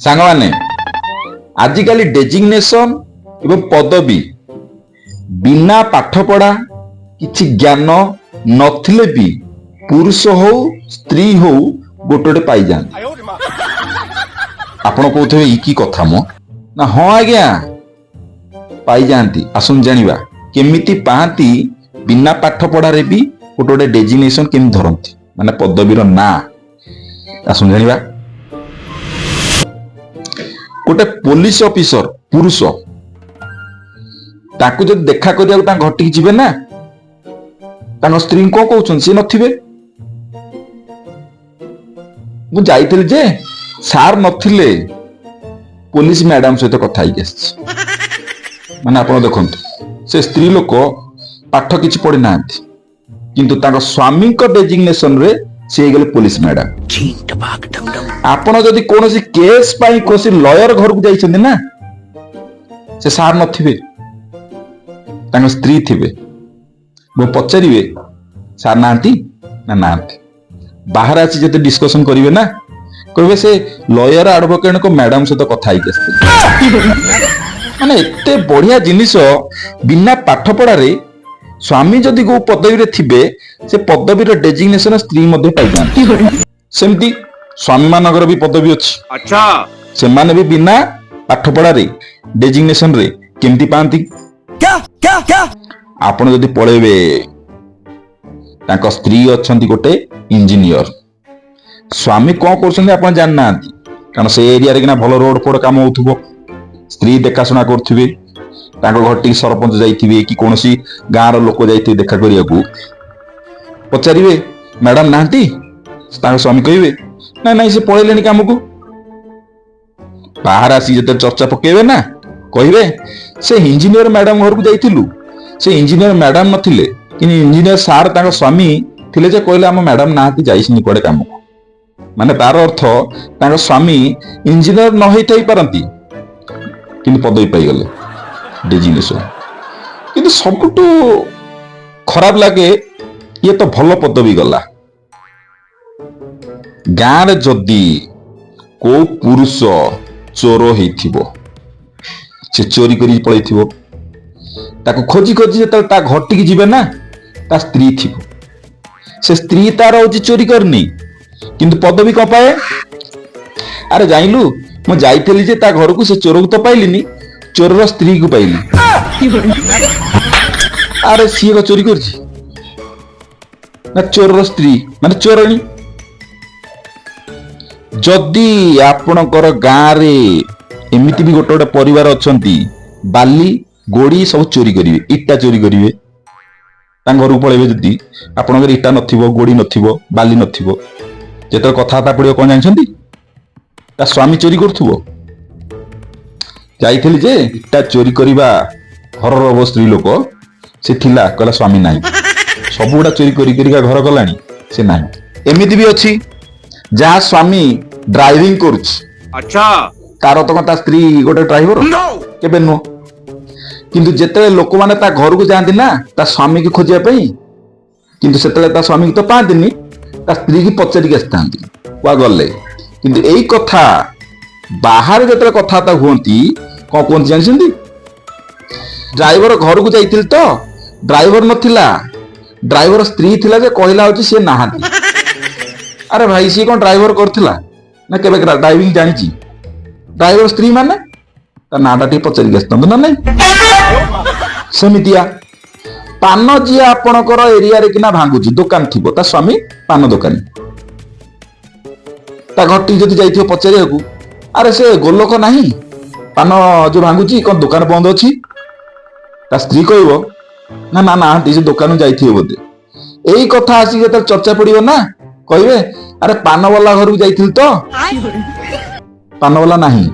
सांगमाने आजिकाली designation एवं पदवी बिना पाठ पढ़ा किछि ज्ञान नथिले भी पुरुष हो स्त्री हो गोटे पाई जाए। आपण कहते कि कथा मो ना हाँ आज्ञा पाई जाती। आसुन जानिबा केमिति पाती बिना पाठ पढ़ारे भी गोटे डेजिग्नेशन केमि धरती माने पदवीर ना। आसुन जानिबा गोटे पुलिस ऑफिसर पुरुष ताकू जब देखा करिया घटी जीवे ना तांको स्त्री को कहउछन से नथिबे। मु जाइथिल जे सार नथिले पुलिस मैडम सहित कथा ही माने आपण देखंतु से स्त्री लोक पाठ किछि पढ़ी नांती किंतु तांको स्वामी को डेजिग्नेशन रे से गले पुलिस मैडम। आपण जदि कोनोसी केस पाई कोसी लॉयर घर को जाइछन ना से सार नथिबे तांको स्त्री थिबे। वो पचारे सार नांती ना नांती बाहर आसी जते डिस्कशन करिवे ना कहबे से लॉयर एडवोकेट को मैडम सहित कथा ही माने एते बढ़िया जिनिस बिना पाठ पढ़ारे स्वामी जदि को पदवी रे थिबे से पदवी रे डेजिग्नेशन स्त्री मध्ये पाई जांती। सेमती स्वामी मानकर भी पदवी अछि। अच्छा से माने भी बिना पाठ पढ़ारे डेजिग्नेशन रे केमती पांती क्या क्या क्या आपण जदि पळेबे तांको स्त्री अछंती गोटे इंजीनियर स्वामी कोन करछन्ती आपण जान नांती कारण से एरिया रे किना भलो रोड फोड काम होथुबो स्त्री देखाशुना करथिबे तांको घरटी सरपंच जाइथिबे कि कोनोसी गाँर लोक जाइथिबे देखा करिया को पचारिबे मैडम नांती तांको स्वामी कहिबे ना नहीं से पळेलेनी काम को बाहर आसी जते चर्चा पकेबे ना कहिबे से इंजीनियर मैडम घर को जाइथिलु से इंजीनियर मैडम नथिले कि इंजीनियर सार तांको स्वामी थिले जे कहले हम मैडम नांती जाइसिनी कोडे काम को माने तार अर्थ तांको स्वामी इंजीनियर न होई थाई परंती किंतु पदवी पाई गले डेजिग्नेशन। किंतु सबटू खराब लागे ये तो भलो पदवी गला गाँ रे जदि को पुरुष चोर होइथिबो से चोरी करी पळैथिबो ताको खोजी खोजी जते ता घटी की जीवे ना ता स्त्री थिबो से स्त्री तार होची चोरी करनी किंतु पदवी को पाए। अरे जाइलु मु जाइथली जे ता घर को से चोर को तो पाइलिनी चोर रो स्त्री को पाइली। अरे सी को चोरी करछि ना चोर रो स्त्री माने चोरणी। जदि आपणकर गाँ रे एमिति भी गोटे गोटे परिवार अछंती बाली गोड़ी सब चोरी करिवे इटा चोरी करिवे तां घर को पळेबे जदि आपणकर इटा नथिबो गोड़ी नथिबो बाली नथिबो जेतर कथाता पड़ियो कोन जानछंती ता स्वामी चोरी करथुबो जाइथिली जे इटा चोरी करिबा हरर अव स्त्री लोक से थिला कहला स्वामी नाही सबुडा चोरी करी करिका घर गलानी से नाही। एमिति भी अछि जहा स्वामी ड्राइविंग करूछ अच्छा तार तो ता स्त्री गोटे ड्राइवर केबे नो किंतु जेते लोक माने ता घर को जांदी ना ता स्वामी की खोजिया पई किंतु सेतले ता स्वामी की तो पांदिनी ता स्त्री की पचरी के आस्तांती वा गले किंतु एई कथा बाहर जेते कथा ता हुंती को कोन जानछंती ड्राइवर घर को जाइतिल तो ड्राइवर नथिला ड्राइवर स्त्री थिला जे कहला होची से नाहाती। अरे भाई सी कोन ड्राइवर करथिला ना केबे ड्राइविंग जानिची ड्राइवर स्त्री माने ता नाटा टी पचरी के आस्तांत ना नहीं सेमितिया पान जी आपणकर एरिया रे किना भांगुची दुकान थिबो ता स्वामी पान दुकानी ता घटी जदि जाइथियो पचारिया को अरे से गोलोक नाही पान जो भांगुची कोन दुकान बंद अछि ता स्त्री कहबो ना ना ना ती से दुकान जाइथियो बोदे एई कथा आसी जे चर्चा पड़ियो ना कहबे अरे पान वाला घर को जाइथिल तो पान वाला नाही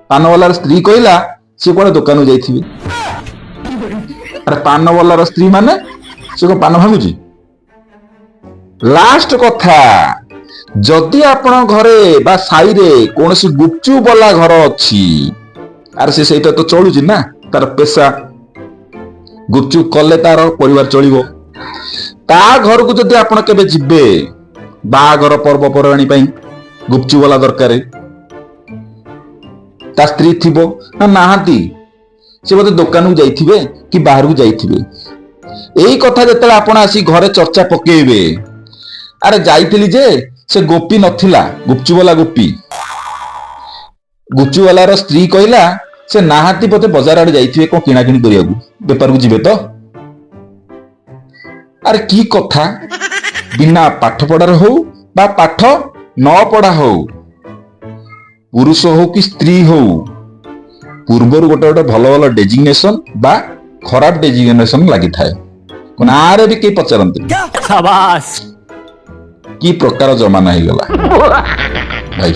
पान वाला स्त्री कहला से कोन दुकान को जाइथिबे। अरे पान वाला स्त्री माने से को पान भांगुची। लास्ट कथा जदि आपण घरे बा साई रे कोनसी गुपचुप वाला घर अछि अरे से सेटा तो चलुची ना तार पेशा गुपचुप कले तार परिवार चलिबो ता घर को जदि आपण केबे जिबे बागर पर्व परवाणी पई गुपचुप वाला दरकार ତା ସ୍ତ୍ରୀ ଥିବ ନା ନାହାନ୍ତି, ସେ ବୋଧେ ଦୋକାନକୁ ଯାଇଥିବେ କି ବାହାରକୁ ଯାଇଥିବେ। ଏଇ କଥା ଯେତେବେଳେ ଆପଣ ଆସି ଘରେ ଚର୍ଚ୍ଚା ପକେଇବେ, ଆରେ ଯାଇଥିଲି ଯେ ସେ ଗୋପୀ ନଥିଲା, ଗୁପଚୁବାଲା ଗୋପୀ। ଗୁପଚୁବାଲାର ସ୍ତ୍ରୀ କହିଲା ସେ ନାହାନ୍ତି, ବୋଧେ ବଜାର ଆଡେ ଯାଇଥିବେ କଣ କିଣାକିଣି କରିବାକୁ, ବେପାରକୁ ଯିବେ ତ। ଆରେ କି କଥା, ବିନା ପାଠ ପଢାରେ ହଉ ବା ପାଠ ନ ପଢା ହଉ, ପୁରୁଷ ହଉ କି ସ୍ତ୍ରୀ ହଉ, ପୂର୍ବରୁ ଗୋଟେ ଗୋଟେ ଭଲ ଭଲ ଡେଜିଗ୍ନେସନ ବା ଖରାପ ଡେଜିଗ୍ନେସନ ଲାଗିଥାଏ। ନାଁରେ ବି କେହି ପଚାରନ୍ତିନି। କି ପ୍ରକାର ଜମାନା ହେଇଗଲା ଭାଇ।